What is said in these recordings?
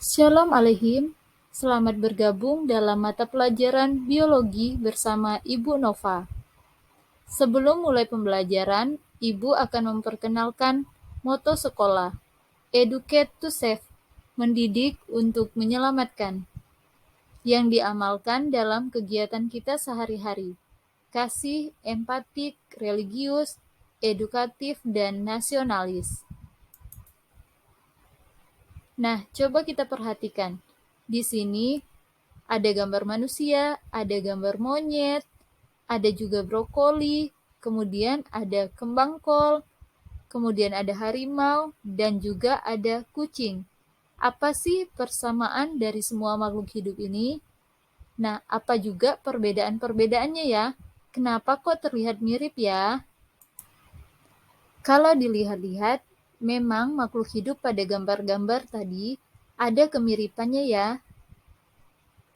Shalom Aleihim, selamat bergabung dalam mata pelajaran biologi bersama Ibu Nova. Sebelum mulai pembelajaran, Ibu akan memperkenalkan moto sekolah, Educate to Save, mendidik untuk menyelamatkan, yang diamalkan dalam kegiatan kita sehari-hari. Kasih, empatik, religius, edukatif, dan nasionalis. Nah, coba kita perhatikan. Di sini ada gambar manusia, ada gambar monyet, ada juga brokoli, kemudian ada kembang kol, kemudian ada harimau, dan juga ada kucing. Apa sih persamaan dari semua makhluk hidup ini? Nah, apa juga perbedaan-perbedaannya ya? Kenapa kok terlihat mirip ya? Kalau dilihat-lihat, memang makhluk hidup pada gambar-gambar tadi ada kemiripannya ya.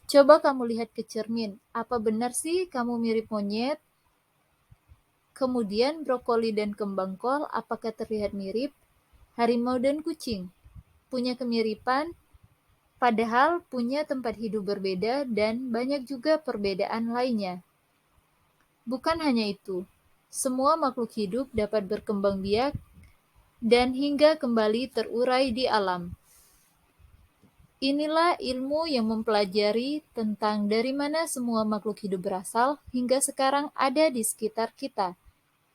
Coba kamu lihat ke cermin, apa benar sih kamu mirip monyet? Kemudian brokoli dan kembang kol apakah terlihat mirip? Harimau dan kucing punya kemiripan, padahal punya tempat hidup berbeda dan banyak juga perbedaan lainnya. Bukan hanya itu, semua makhluk hidup dapat berkembang biak dan hingga kembali terurai di alam. Inilah ilmu yang mempelajari tentang dari mana semua makhluk hidup berasal hingga sekarang ada di sekitar kita.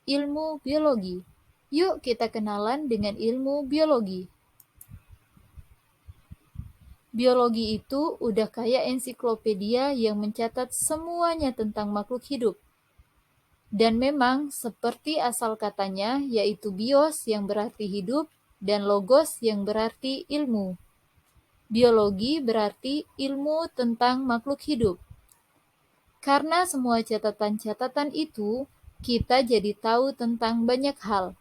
Ilmu biologi. Yuk kita kenalan dengan ilmu biologi. Biologi itu udah kayak ensiklopedia yang mencatat semuanya tentang makhluk hidup. Dan memang seperti asal katanya, yaitu bios yang berarti hidup dan logos yang berarti ilmu. Biologi berarti ilmu tentang makhluk hidup. Karena semua catatan-catatan itu, kita jadi tahu tentang banyak hal.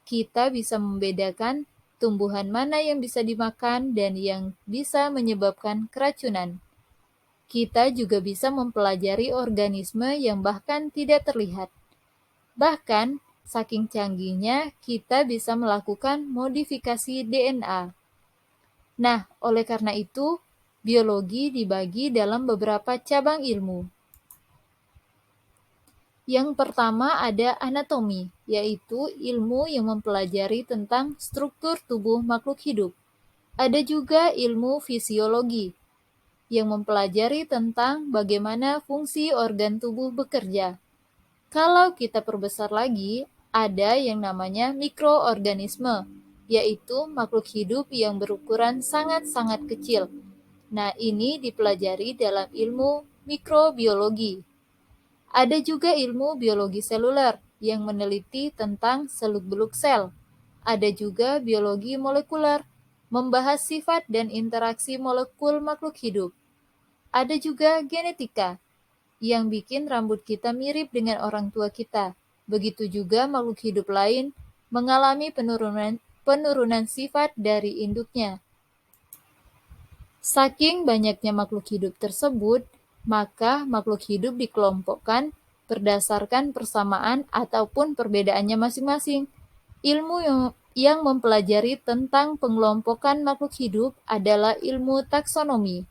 Kita bisa membedakan tumbuhan mana yang bisa dimakan dan yang bisa menyebabkan keracunan. Kita juga bisa mempelajari organisme yang bahkan tidak terlihat. Bahkan, saking canggihnya, kita bisa melakukan modifikasi DNA. Nah, oleh karena itu, biologi dibagi dalam beberapa cabang ilmu. Yang pertama ada anatomi, yaitu ilmu yang mempelajari tentang struktur tubuh makhluk hidup. Ada juga ilmu fisiologi, yang mempelajari tentang bagaimana fungsi organ tubuh bekerja. Kalau kita perbesar lagi, ada yang namanya mikroorganisme, yaitu makhluk hidup yang berukuran sangat-sangat kecil. Nah, ini dipelajari dalam ilmu mikrobiologi. Ada juga ilmu biologi seluler yang meneliti tentang seluk-beluk sel. Ada juga biologi molekuler, membahas sifat dan interaksi molekul makhluk hidup. Ada juga genetika, yang bikin rambut kita mirip dengan orang tua kita. Begitu juga makhluk hidup lain mengalami penurunan sifat dari induknya. Saking banyaknya makhluk hidup tersebut, maka makhluk hidup dikelompokkan berdasarkan persamaan ataupun perbedaannya masing-masing. Ilmu yang mempelajari tentang pengelompokan makhluk hidup adalah ilmu taksonomi.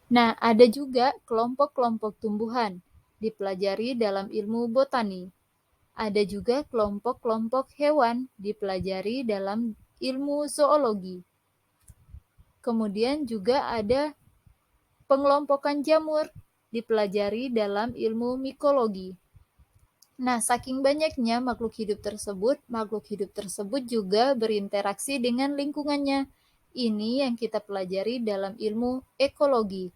Nah, ada juga kelompok-kelompok tumbuhan, dipelajari dalam ilmu botani. Ada juga kelompok-kelompok hewan, dipelajari dalam ilmu zoologi. Kemudian juga ada pengelompokan jamur, dipelajari dalam ilmu mikologi. Nah, saking banyaknya makhluk hidup tersebut juga berinteraksi dengan lingkungannya. Ini yang kita pelajari dalam ilmu ekologi.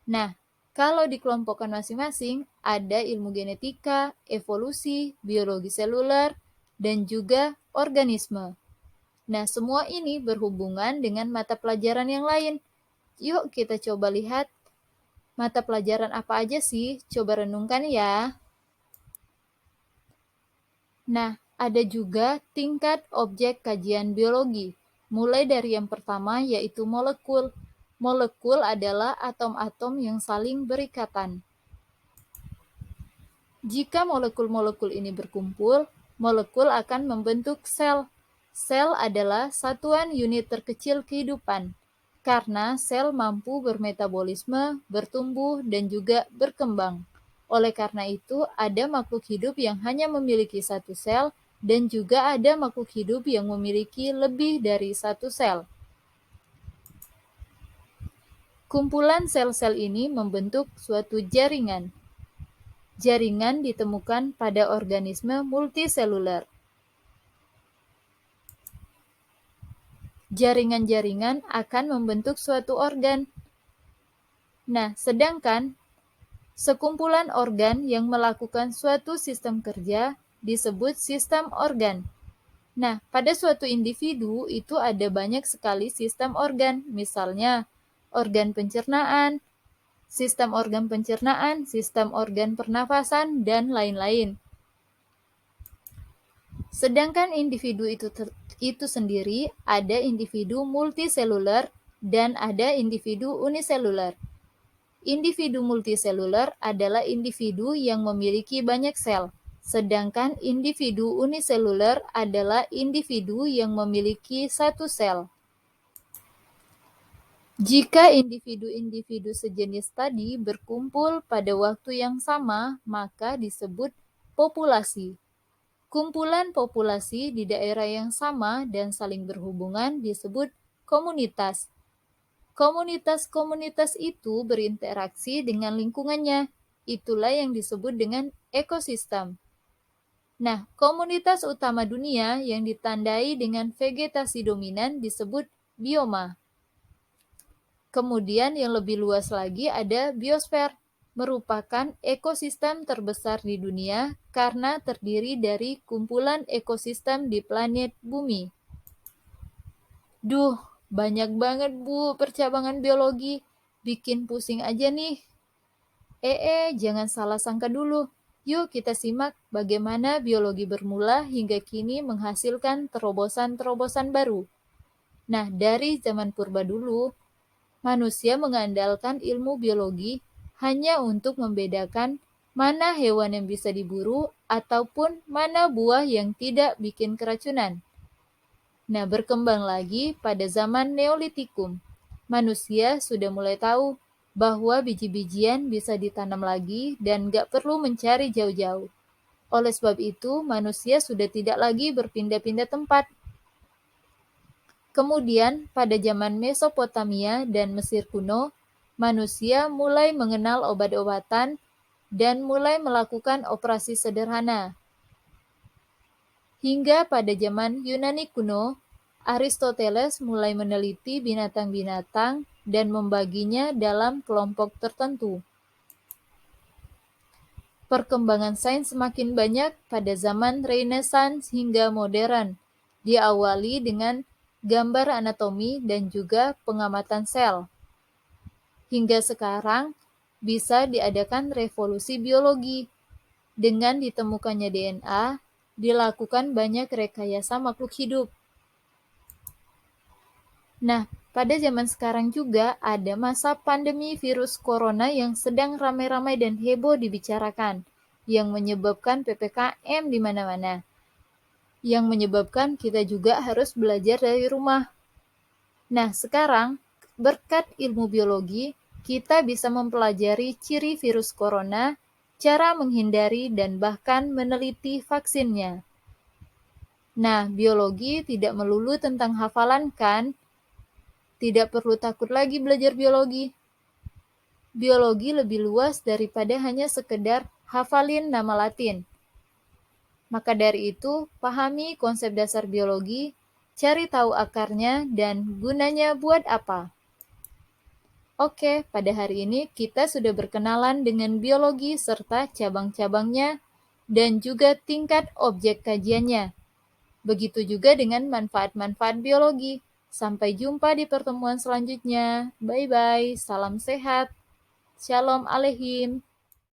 Nah, kalau dikelompokkan masing-masing, ada ilmu genetika, evolusi, biologi seluler, dan juga organisme. Nah, semua ini berhubungan dengan mata pelajaran yang lain. Yuk kita coba lihat mata pelajaran apa aja sih? Coba renungkan ya. Nah, ada juga tingkat objek kajian biologi. Mulai dari yang pertama yaitu molekul. Molekul adalah atom-atom yang saling berikatan. Jika molekul-molekul ini berkumpul, molekul akan membentuk sel. Sel adalah satuan unit terkecil kehidupan, karena sel mampu bermetabolisme, bertumbuh, dan juga berkembang. Oleh karena itu, ada makhluk hidup yang hanya memiliki satu sel, dan juga ada makhluk hidup yang memiliki lebih dari satu sel. Kumpulan sel-sel ini membentuk suatu jaringan. Jaringan ditemukan pada organisme multiseluler. Jaringan-jaringan akan membentuk suatu organ. Nah, sedangkan sekumpulan organ yang melakukan suatu sistem kerja disebut sistem organ. Nah, pada suatu individu itu ada banyak sekali sistem organ, misalnya organ pencernaan, sistem organ pernafasan, dan lain-lain. Sedangkan individu itu sendiri ada individu multiseluler dan ada individu uniseluler. Individu multiseluler adalah individu yang memiliki banyak sel, sedangkan individu uniseluler adalah individu yang memiliki satu sel. Jika individu-individu sejenis tadi berkumpul pada waktu yang sama, maka disebut populasi. Kumpulan populasi di daerah yang sama dan saling berhubungan disebut komunitas. Komunitas-komunitas itu berinteraksi dengan lingkungannya. Itulah yang disebut dengan ekosistem. Nah, komunitas utama dunia yang ditandai dengan vegetasi dominan disebut bioma. Kemudian yang lebih luas lagi ada biosfer, merupakan ekosistem terbesar di dunia karena terdiri dari kumpulan ekosistem di planet bumi. Duh, banyak banget Bu percabangan biologi, bikin pusing aja nih. Jangan salah sangka dulu. Yuk kita simak bagaimana biologi bermula hingga kini menghasilkan terobosan-terobosan baru. Nah, dari zaman purba dulu, manusia mengandalkan ilmu biologi hanya untuk membedakan mana hewan yang bisa diburu ataupun mana buah yang tidak bikin keracunan. Nah, berkembang lagi pada zaman Neolitikum. Manusia sudah mulai tahu bahwa biji-bijian bisa ditanam lagi dan gak perlu mencari jauh-jauh. Oleh sebab itu, manusia sudah tidak lagi berpindah-pindah tempat. Kemudian, pada zaman Mesopotamia dan Mesir kuno, manusia mulai mengenal obat-obatan dan mulai melakukan operasi sederhana. Hingga pada zaman Yunani kuno, Aristoteles mulai meneliti binatang-binatang dan membaginya dalam kelompok tertentu. Perkembangan sains semakin banyak pada zaman Renaissance hingga modern, diawali dengan gambar anatomi dan juga pengamatan sel. Hingga sekarang bisa diadakan revolusi biologi. Dengan ditemukannya DNA, dilakukan banyak rekayasa makhluk hidup. Nah, pada zaman sekarang juga ada masa pandemi virus corona yang sedang ramai-ramai dan heboh dibicarakan, yang menyebabkan PPKM di mana-mana. Yang menyebabkan kita juga harus belajar dari rumah. Nah, sekarang berkat ilmu biologi, kita bisa mempelajari ciri virus corona, cara menghindari dan bahkan meneliti vaksinnya. Nah, biologi tidak melulu tentang hafalan kan? Tidak perlu takut lagi belajar biologi. Biologi lebih luas daripada hanya sekedar hafalin nama Latin. Maka dari itu, pahami konsep dasar biologi, cari tahu akarnya dan gunanya buat apa. Oke, pada hari ini kita sudah berkenalan dengan biologi serta cabang-cabangnya dan juga tingkat objek kajiannya. Begitu juga dengan manfaat-manfaat biologi. Sampai jumpa di pertemuan selanjutnya. Bye-bye, salam sehat. Shalom Aleichem.